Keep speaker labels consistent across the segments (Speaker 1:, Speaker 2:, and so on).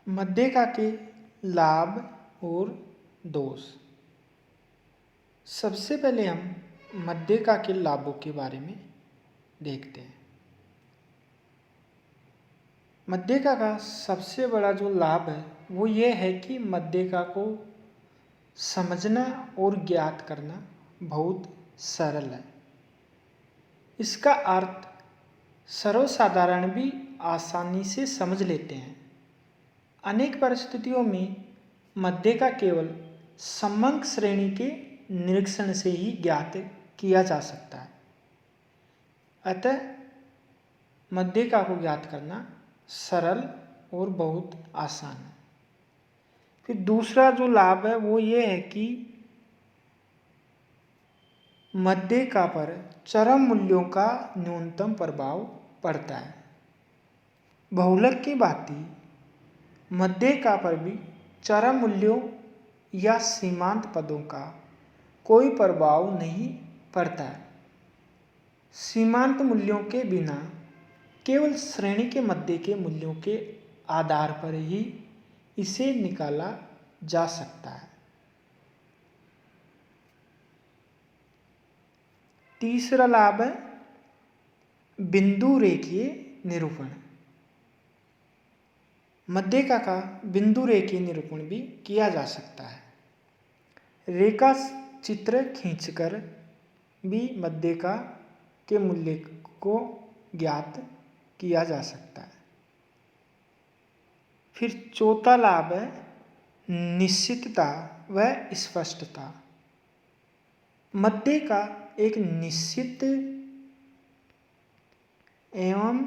Speaker 1: मध्यिका के लाभ और दोष। सबसे पहले हम मध्यिका के लाभों के बारे में देखते हैं। मध्यिका का सबसे बड़ा जो लाभ है वो ये है कि मध्यिका को समझना और ज्ञात करना बहुत सरल है। इसका अर्थ सर्वसाधारण भी आसानी से समझ लेते हैं। अनेक परिस्थितियों में मध्यिका केवल समंक श्रेणी के निरीक्षण से ही ज्ञात किया जा सकता है। अतः मध्यिका को ज्ञात करना सरल और बहुत आसान है। फिर दूसरा जो लाभ है वो ये है कि मध्यिका पर चरम मूल्यों का न्यूनतम प्रभाव पड़ता है। बहुलक की भांति मध्यिका पर भी चरम मूल्यों या सीमांत पदों का कोई प्रभाव नहीं पड़ता है। सीमांत मूल्यों के बिना केवल श्रेणी के मध्य के मूल्यों के आधार पर ही इसे निकाला जा सकता है। तीसरा लाभ है बिंदु रेखीय निरूपण। मध्यिका का बिंदु रेखीय निरूपण भी किया जा सकता है। रेखा चित्र खींचकर भी मध्यिका के मूल्य को ज्ञात किया जा सकता है। फिर चौथा लाभ है निश्चितता व स्पष्टता। मध्यिका एक निश्चित एवं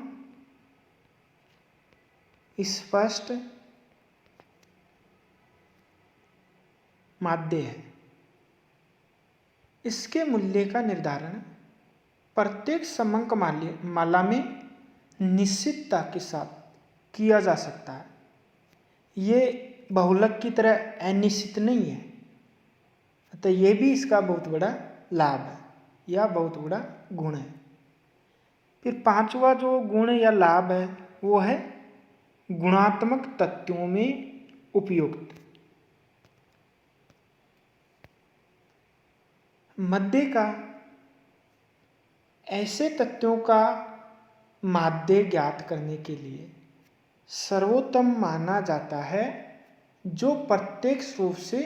Speaker 1: स्पष्ट माध्य है। इसके मूल्य का निर्धारण प्रत्येक समंक माला में निश्चितता के साथ किया जा सकता है। ये बहुलक की तरह अनिश्चित नहीं है। तो ये भी इसका बहुत बड़ा लाभ है या बहुत बड़ा गुण है। फिर पांचवा जो गुण या लाभ है वो है गुणात्मक तथ्यों में उपयुक्त। मध्यिका ऐसे तथ्यों का माध्य ज्ञात करने के लिए सर्वोत्तम माना जाता है जो प्रत्यक्ष रूप से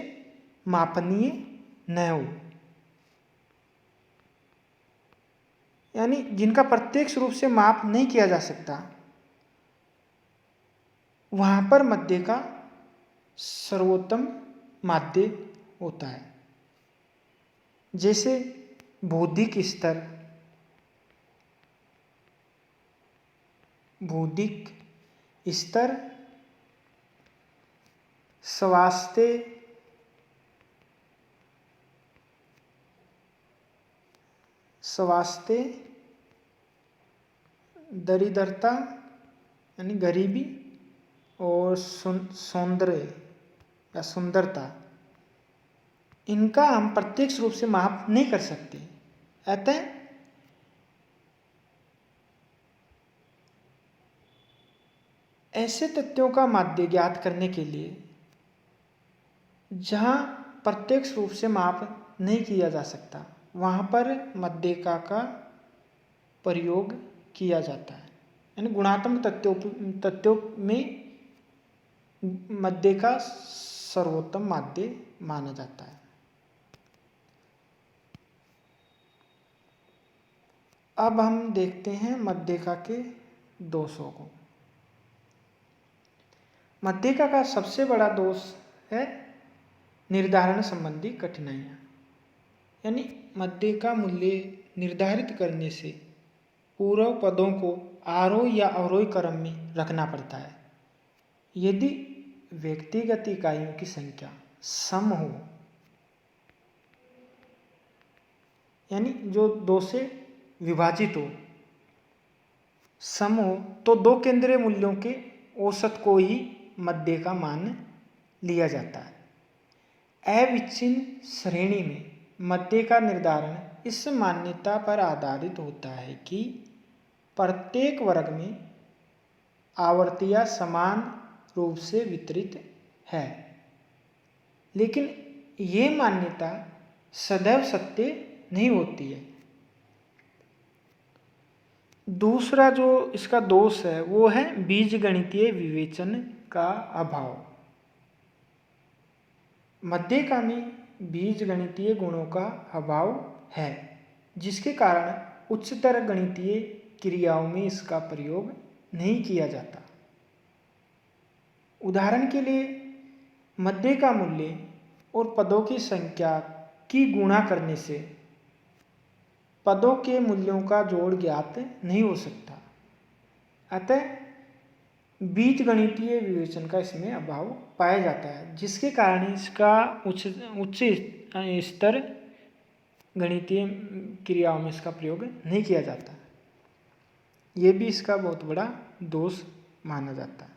Speaker 1: मापनीय न हो, यानी जिनका प्रत्यक्ष रूप से माप नहीं किया जा सकता, वहां पर मध्यिका सर्वोत्तम माध्य होता है। जैसे बौद्धिक स्तर, स्वास्थ्य, दरिद्रता यानी गरीबी और सौंदर्य या सुंदरता, इनका हम प्रत्यक्ष रूप से माप नहीं कर सकते। अतः ऐसे तथ्यों का माध्य ज्ञात करने के लिए जहाँ प्रत्यक्ष रूप से माप नहीं किया जा सकता वहाँ पर मध्यिका का प्रयोग किया जाता है। यानी गुणात्मक तथ्यों में मध्यिका सर्वोत्तम माध्य माना जाता है। अब हम देखते हैं मध्यिका के दोषों को। मध्यिका का सबसे बड़ा दोष है निर्धारण संबंधी कठिनाइयाँ। यानी मध्यिका मूल्य निर्धारित करने से पूर्व पदों को आरोह या अवरोही क्रम में रखना पड़ता है। यदि व्यक्तिगत इकाइयों की संख्या सम हो, यानी जो दो से विभाजित हो, सम हो, तो दो केंद्रीय मूल्यों के औसत को ही मध्यिका मान लिया जाता है। अविच्छिन्न श्रेणी में मध्यिका निर्धारण इस मान्यता पर आधारित होता है कि प्रत्येक वर्ग में आवर्तियाँ समान रूप से वितरित है। लेकिन ये मान्यता सदैव सत्य नहीं होती है। दूसरा जो इसका दोष है वो है बीजगणितीय विवेचन का अभाव। मध्यिका में बीजगणितीय गुणों का अभाव है, जिसके कारण उच्चतर गणितीय क्रियाओं में इसका प्रयोग नहीं किया जाता। उदाहरण के लिए मध्य का मूल्य और पदों की संख्या की गुणा करने से पदों के मूल्यों का जोड़ ज्ञात नहीं हो सकता। अतः बीजगणितीय विवेचन का इसमें अभाव पाया जाता है, जिसके कारण इसका उच्च स्तर गणितीय क्रियाओं में इसका प्रयोग नहीं किया जाता। ये भी इसका बहुत बड़ा दोष माना जाता है।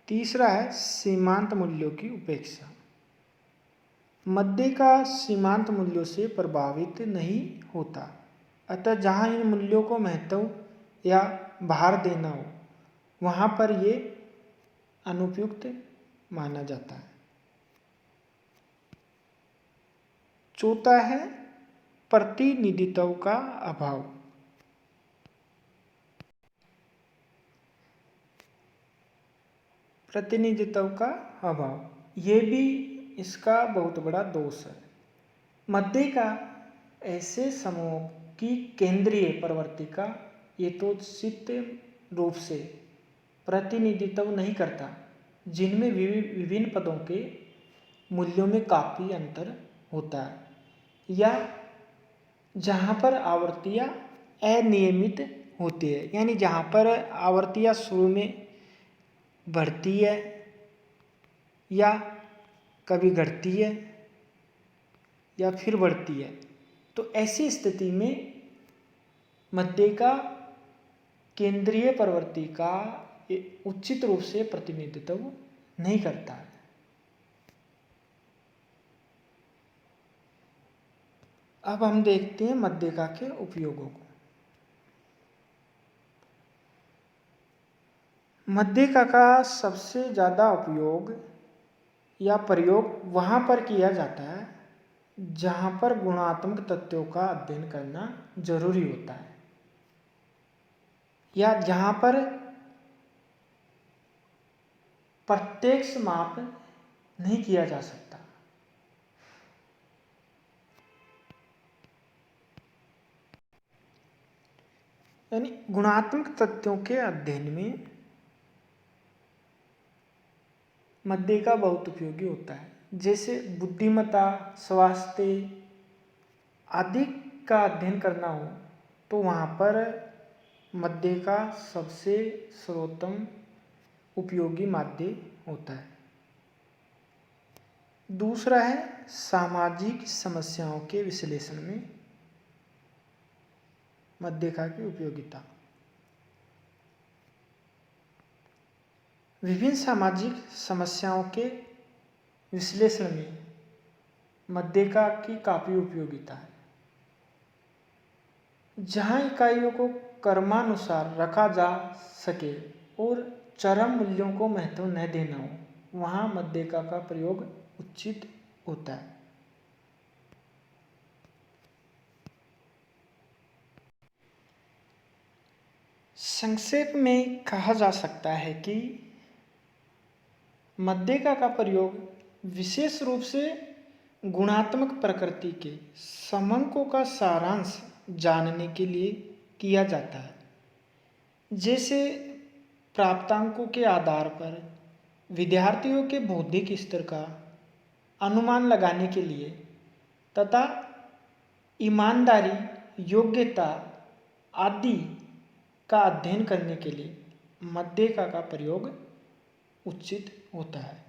Speaker 1: तीसरा है सीमांत मूल्यों की उपेक्षा। मध्य का सीमांत मूल्यों से प्रभावित नहीं होता, अतः जहाँ इन मूल्यों को महत्व या भार देना हो वहाँ पर ये अनुपयुक्त माना जाता है। चौथा है प्रतिनिधित्व का अभाव। प्रतिनिधित्व का अभाव ये भी इसका बहुत बड़ा दोष है। मध्य का ऐसे समूहों की केंद्रीय प्रवृत्ति का यथोचित रूप से प्रतिनिधित्व नहीं करता, जिनमें विभिन्न पदों के मूल्यों में काफ़ी अंतर होता है, या जहाँ पर आवर्तियाँ अनियमित होती है, यानी जहाँ पर आवर्तियाँ शुरू में बढ़ती है या कभी घटती है या फिर बढ़ती है, तो ऐसी स्थिति में मध्य का केंद्रीय प्रवृत्ति का उचित रूप से प्रतिनिधित्व नहीं करता है। अब हम देखते हैं मध्यिका के उपयोगों को। मध्यिका का सबसे ज़्यादा उपयोग या प्रयोग वहाँ पर किया जाता है जहाँ पर गुणात्मक तथ्यों का अध्ययन करना जरूरी होता है, या जहाँ पर प्रत्यक्ष माप नहीं किया जा सकता। यानी गुणात्मक तथ्यों के अध्ययन में मध्य का बहुत उपयोगी होता है। जैसे बुद्धिमत्ता, स्वास्थ्य आदि का अध्ययन करना हो तो वहाँ पर मध्य का सबसे सर्वोत्तम उपयोगी माध्य होता है। दूसरा है सामाजिक समस्याओं के विश्लेषण में मध्यिका की उपयोगिता। विभिन्न सामाजिक समस्याओं के विश्लेषण में मध्यिका की काफ़ी उपयोगिता है। जहाँ इकाइयों को क्रमानुसार रखा जा सके और चरम मूल्यों को महत्व न देना हो, वहाँ मध्यिका का प्रयोग उचित होता है। संक्षेप में कहा जा सकता है कि मध्यिका का प्रयोग विशेष रूप से गुणात्मक प्रकृति के समंकों का सारांश जानने के लिए किया जाता है। जैसे प्राप्तांकों के आधार पर विद्यार्थियों के बौद्धिक स्तर का अनुमान लगाने के लिए तथा ईमानदारी, योग्यता आदि का अध्ययन करने के लिए मध्यिका का प्रयोग उचित होता है।